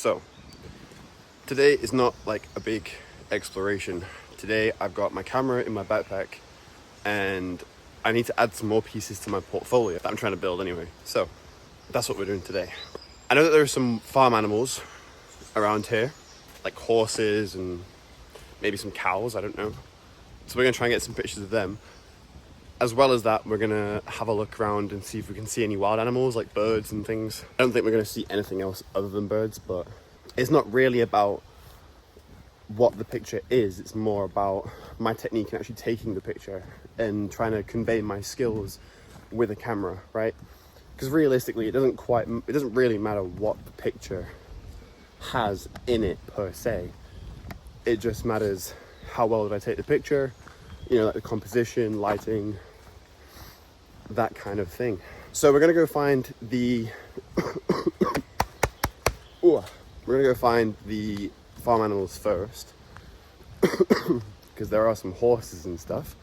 So, today is not like a big exploration. Today I've got my camera in my backpack and I need to add some more pieces to my portfolio that I'm trying to build anyway. So, that's what we're doing today. I know that there are some farm animals around here, like horses and maybe some cows, I don't know. So we're gonna try and get some pictures of them. As well as that, we're gonna have a look around and see if we can see any wild animals like birds and things. I don't think we're gonna see anything else other than birds, but it's not really about what the picture is. It's more about my technique in actually taking the picture and trying to convey my skills with a camera, right? Because realistically, it doesn't really matter what the picture has in it per se. It just matters how well did I take the picture, you know, like the composition, lighting, that kind of thing. So we're gonna go find the farm animals first because there are some horses and stuff,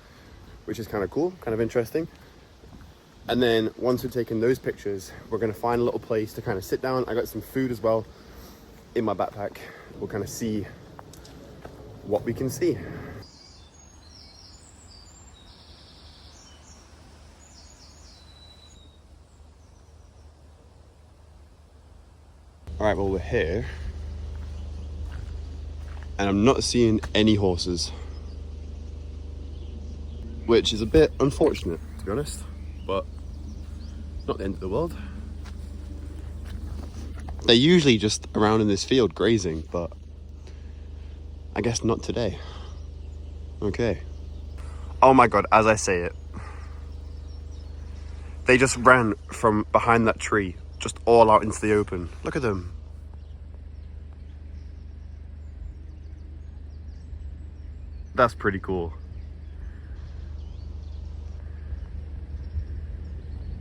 which is kind of cool, kind of interesting. And then once we've taken those pictures, we're gonna find a little place to kind of sit down. I got some food as well in my backpack. We'll kind of see what we can see. All right, well, we're here and I'm not seeing any horses, which is a bit unfortunate, to be honest, but not the end of the world. They're usually just around in this field grazing, but I guess not today. Okay. Oh my God, as I say it, they just ran from behind that tree, just all out into the open. Look at them. That's pretty cool.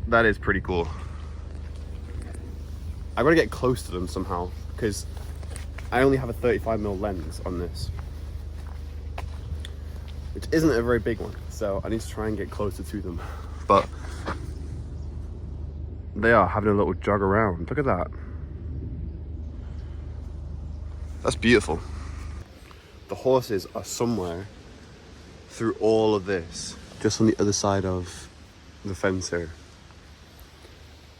That is pretty cool. I gotta get close to them somehow because I only have a 35mm lens on this, which isn't a very big one, so I need to try and get closer to them. But they are having a little jog around. Look at that. That's beautiful. The horses are somewhere through all of this, just on the other side of the fence here.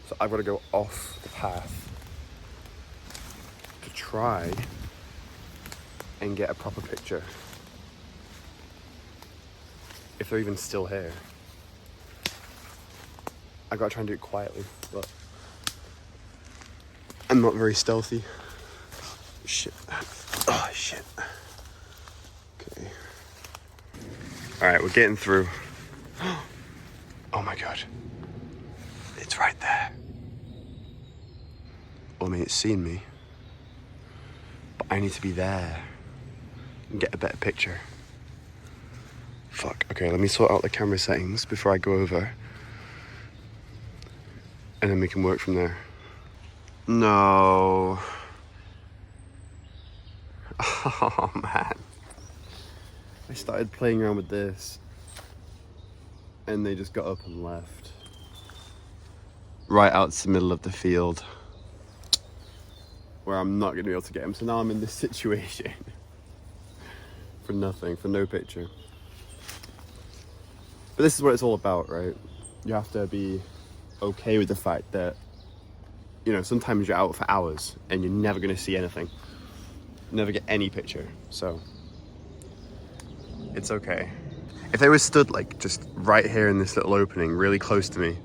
So I've got to go off the path to try and get a proper picture. If they're even still here. I gotta try and do it quietly, but I'm not very stealthy. Shit. Oh, shit. Okay. All right, we're getting through. Oh my God. It's right there. Well, I mean, it's seen me, but I need to be there and get a better picture. Fuck. Okay, let me sort out the camera settings before I go over. And then we can work from there. No. Oh man. I started playing around with this and they just got up and left. Right out to the middle of the field where I'm not gonna be able to get them. So now I'm in this situation for nothing, for no picture. But this is what it's all about, right? You have to be okay with the fact that, you know, sometimes you're out for hours and you're never going to see anything, never get any picture, so it's okay. If they were stood like just right here in this little opening really close to me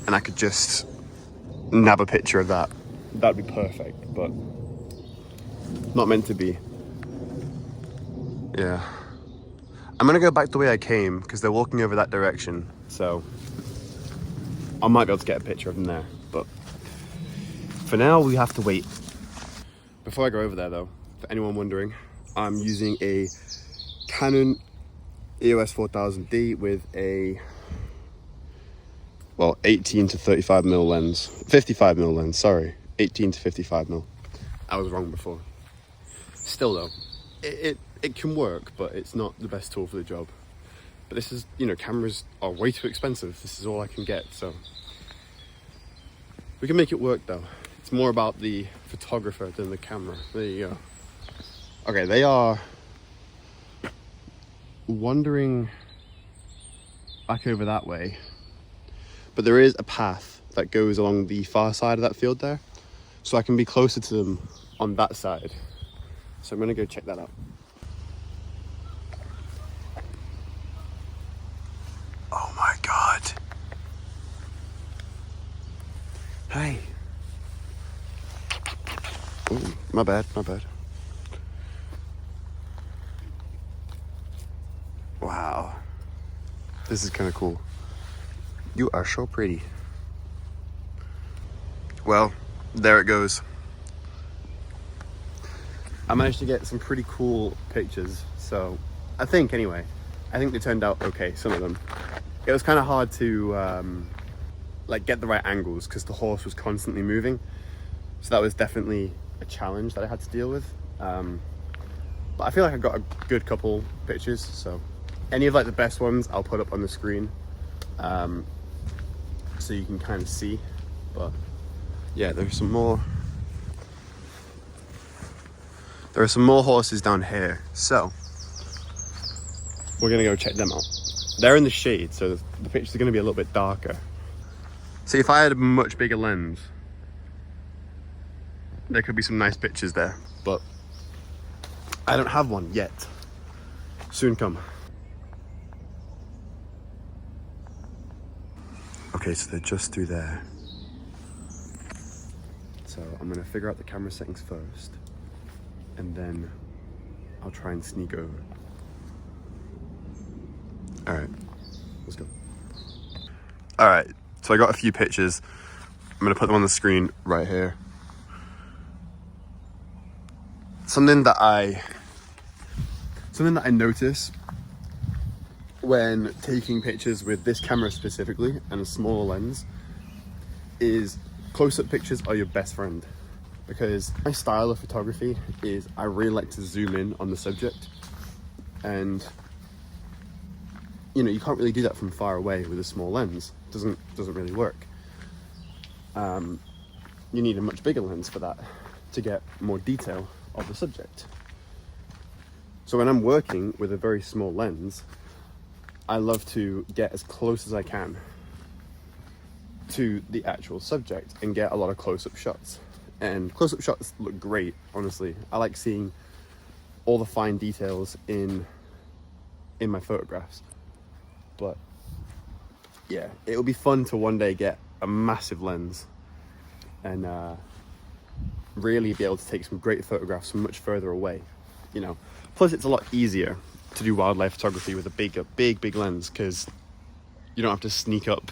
and I could just nab a picture of that, that'd be perfect, but not meant to be. Yeah, I'm gonna go back the way I came because they're walking over that direction, so I might be able to get a picture of them there, but for now we have to wait. Before I go over there though, for anyone wondering, I'm using a Canon EOS 4000D with a, well, 18 to 35mm lens, 55mm lens, sorry, 18 to 55mm. I was wrong before. Still though, it can work, but it's not the best tool for the job. But this is, you know, cameras are way too expensive. This is all I can get, so we can make it work though. It's more about the photographer than the camera. There you go. Okay, they are wandering back over that way, but there is a path that goes along the far side of that field there, so I can be closer to them on that side. So I'm gonna go check that out. Oh my God. Hi. Ooh, my bad. Wow. This is kind of cool. You are so pretty. Well, there it goes. I managed to get some pretty cool pictures. So I think they turned out okay, some of them. It was kind of hard to like get the right angles because the horse was constantly moving. So that was definitely a challenge that I had to deal with. But I feel like I got a good couple pictures. So any of like the best ones I'll put up on the screen so you can kind of see. But yeah, there are some more horses down here, so we're gonna go check them out. They're in the shade, so the pictures are gonna be a little bit darker. See, if I had a much bigger lens, there could be some nice pictures there, but I don't have one yet. Soon come. Okay, so they're just through there. So I'm gonna figure out the camera settings first, and then I'll try and sneak over. All right, let's go. All right, so I got a few pictures. I'm gonna put them on the screen right here. Something that I notice when taking pictures with this camera specifically and a smaller lens is close-up pictures are your best friend, because my style of photography is I really like to zoom in on the subject, and you know, you can't really do that from far away with a small lens. It doesn't really work. You need a much bigger lens for that to get more detail of the subject. So when I'm working with a very small lens, I love to get as close as I can to the actual subject and get a lot of close-up shots. And close-up shots look great, honestly. I like seeing all the fine details in my photographs. But yeah, it will be fun to one day get a massive lens and really be able to take some great photographs from much further away, you know. Plus it's a lot easier to do wildlife photography with a big lens, because you don't have to sneak up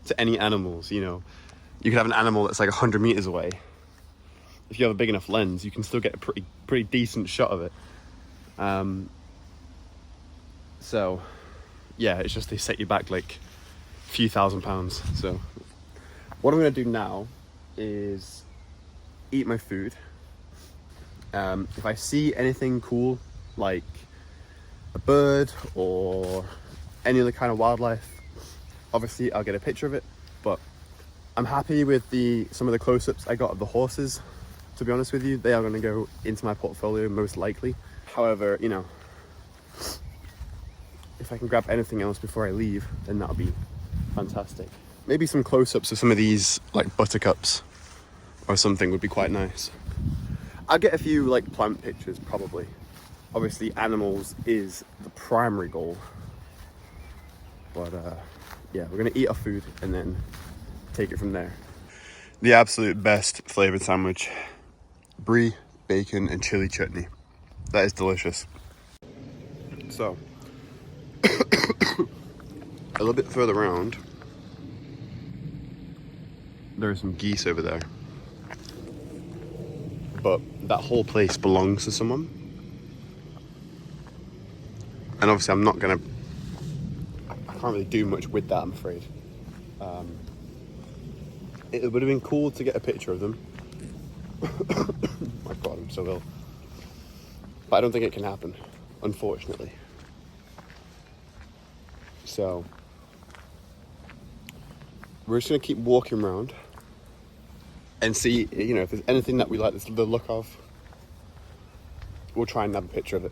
to any animals, you know. You could have an animal that's like 100 meters away. If you have a big enough lens, you can still get a pretty decent shot of it. So yeah, it's just they set you back like a few £1,000s. So what I'm gonna do now is eat my food. If I see anything cool, like a bird or any other kind of wildlife, obviously I'll get a picture of it. But I'm happy with some of the close-ups I got of the horses. To be honest with you, they are going to go into my portfolio most likely. However, you know, if I can grab anything else before I leave, then that'll be fantastic. Maybe some close-ups of some of these like buttercups or something would be quite nice. I'll get a few like plant pictures probably. Obviously animals is the primary goal. But yeah, we're gonna eat our food and then take it from there. The absolute best flavored sandwich. Brie, bacon and chili chutney. That is delicious. So, a little bit further around, there are some geese over there. But that whole place belongs to someone. And obviously I can't really do much with that, I'm afraid. It would have been cool to get a picture of them. My God, I'm so ill. But I don't think it can happen, unfortunately. So we're just gonna keep walking around and see, you know, if there's anything that we like the look of. We'll try and have a picture of it.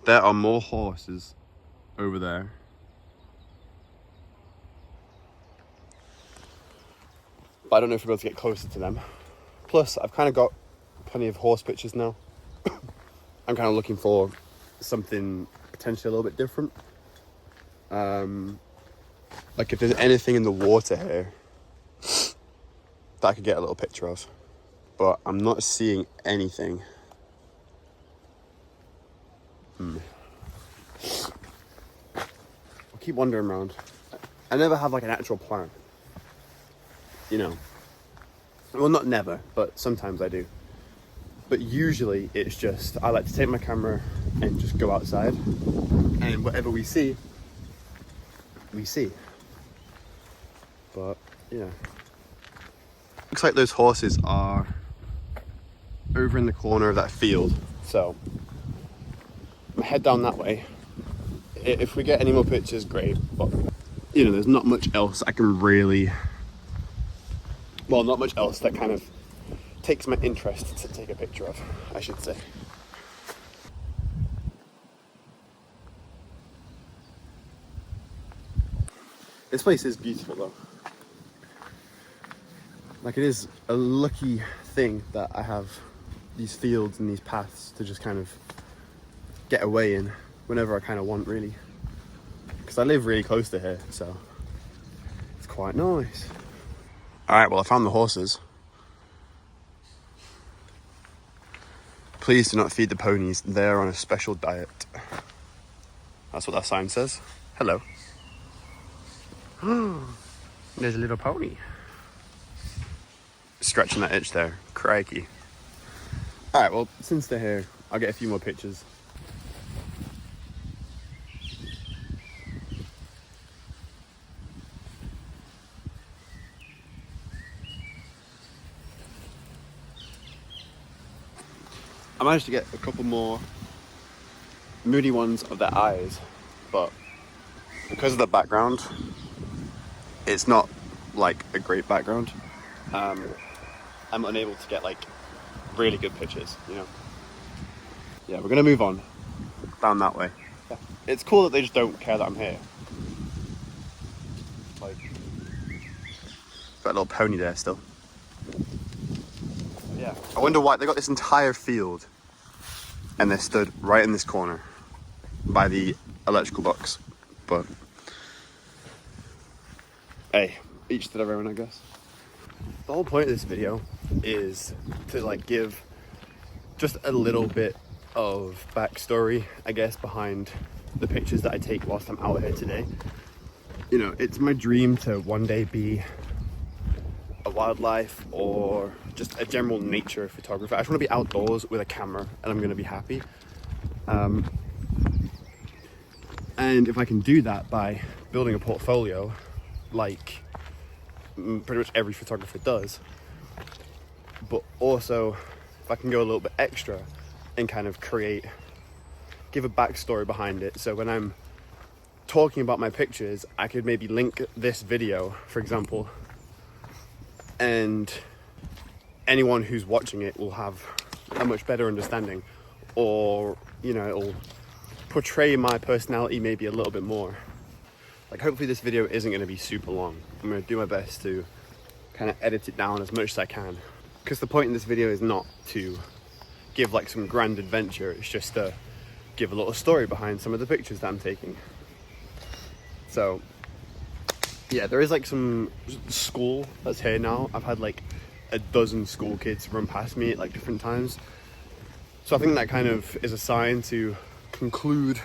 There are more horses over there. But I don't know if we're able to get closer to them. Plus, I've kind of got plenty of horse pictures now. I'm kind of looking for something potentially a little bit different. Like if there's anything in the water here that I could get a little picture of. But I'm not seeing anything. I'll keep wandering around. I never have like an actual plan. You know. Well, not never, but sometimes I do. But usually it's just, I like to take my camera and just go outside. And whatever we see, we see. But, yeah. Looks like those horses are over in the corner of that field. So, I'm head down that way. If we get any more pictures, great. But, you know, there's not much else I can really... Well, not much else that kind of takes my interest to take a picture of, I should say. This place is beautiful though. Like, it is a lucky thing that I have these fields and these paths to just kind of get away in whenever I kind of want, really. Because I live really close to here, so it's quite nice. Alright, well, I found the horses. Please do not feed the ponies. They're on a special diet. That's what that sign says. Hello. There's a little pony. Scratching that itch there. Crikey. Alright, well, since they're here, I'll get a few more pictures. I managed to get a couple more moody ones of their eyes, but because of the background, it's not like a great background. I'm unable to get like really good pictures, you know. Yeah, we're gonna move on down that way. Yeah. It's cool that they just don't care that I'm here. Like, got a little pony there still. Yeah. I wonder why they got this entire field and they're stood right in this corner by the electrical box. But hey, each to their own, I guess. The whole point of this video is to like give just a little bit of backstory, I guess, behind the pictures that I take whilst I'm out here today. You know, it's my dream to one day be a wildlife or just a general nature photographer. I just want to be outdoors with a camera and I'm going to be happy. And if I can do that by building a portfolio like pretty much every photographer does, but also if I can go a little bit extra and kind of give a backstory behind it, so when I'm talking about my pictures I could maybe link this video, for example, and anyone who's watching it will have a much better understanding, or, you know, it'll portray my personality maybe a little bit more. Like, hopefully this video isn't going to be super long. I'm going to do my best to kind of edit it down as much as I can, because the point in this video is not to give like some grand adventure, it's just to give a little story behind some of the pictures that I'm taking. So yeah, there is like some school that's here now. I've had like a dozen school kids run past me at like different times. So I think that kind of is a sign to conclude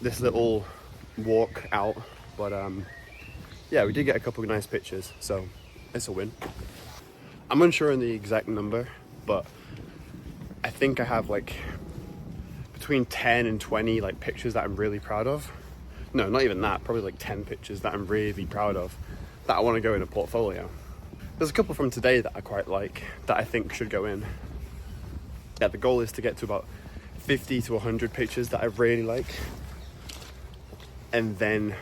this little walk out. But yeah, we did get a couple of nice pictures, so it's a win. I'm unsure on the exact number, but I think I have like between 10 and 20 like pictures that I'm really proud of. No, not even that, probably like 10 pictures that I'm really proud of that I want to go in a portfolio. There's a couple from today that I quite like that I think should go in. Yeah, the goal is to get to about 50 to 100 pictures that I really like, and then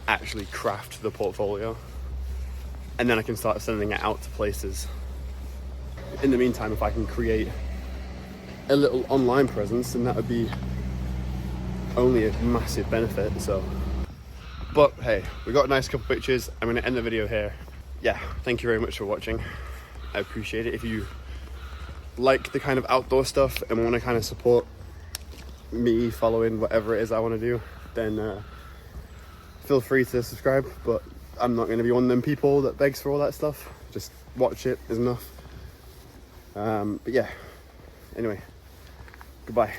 actually craft the portfolio and then I can start sending it out to places. In the meantime, if I can create a little online presence, then that would be only a massive benefit. So, but hey, we got a nice couple pictures. I'm going to end the video here. Yeah, thank you very much for watching. I appreciate it. If you like the kind of outdoor stuff and want to kind of support me following whatever it is I want to do, then feel free to subscribe. But I'm not going to be one of them people that begs for all that stuff. Just watch it is enough. But yeah, anyway, goodbye.